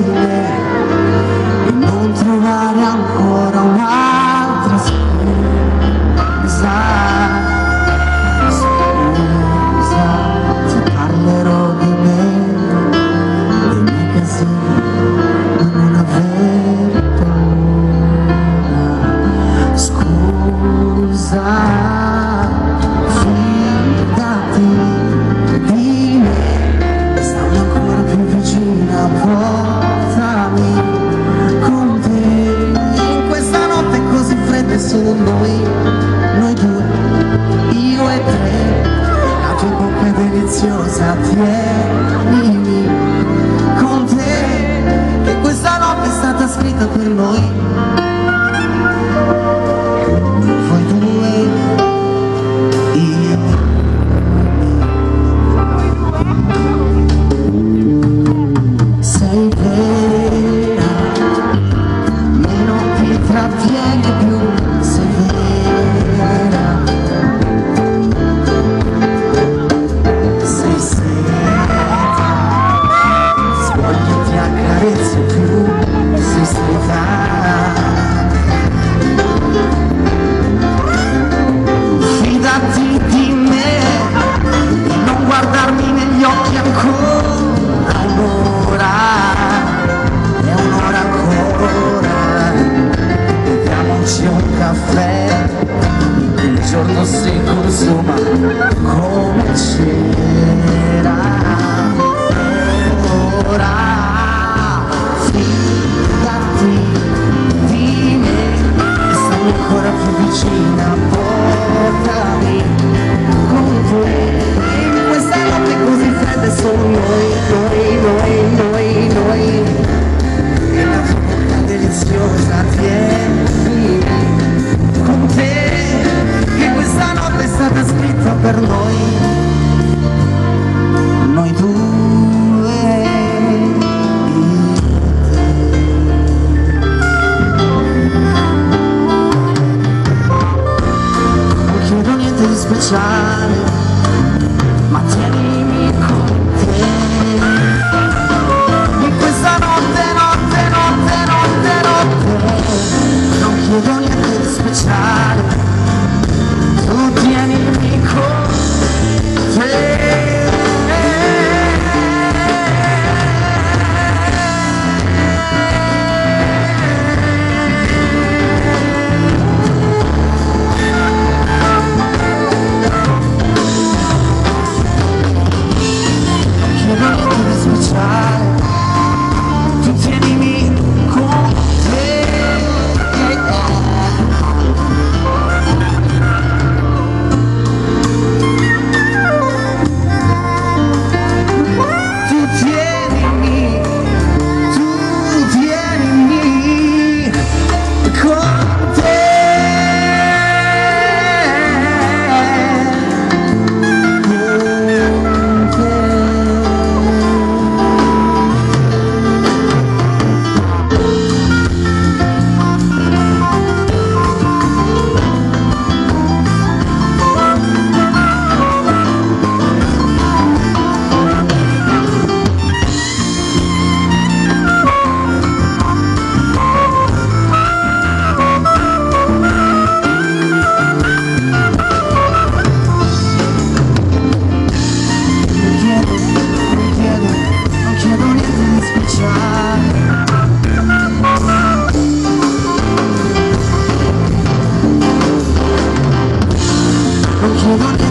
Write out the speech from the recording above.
e non trovare ancora un'altra scusa, ti parlerò di me, dei miei casini, ma non aver paura. Scusa, fidati di me, stando ancora più vicina, portami con te. In questa notte così fredda è solo noi due, io e te. La tua bocca è deliziosa, tienimi con te, che questa notte è stata scritta per noi. Voi due, io. Sei vera, me non ti trattieni più, sei vera. Sei stretta, sbaglio ti accarezzo più, sei stretta. Fidati di me e non guardarmi negli occhi ancora un'ora, è un'ora ancora. Beviamoci un caffè, il giorno si consuma come c'era. Ora fidati di me, stando ancora più vicina, portami con te. In questa notte così fredda è solo noi. E la tua bocca deliziosa, tieni con te, che questa notte è stata scritta per noi due. Non chiedo niente di speciale, ma tienimi con te. In questa notte, non chiedo niente di speciale, tu tienimi con te. Tu tienimi con te. Tu tienimi con te. Non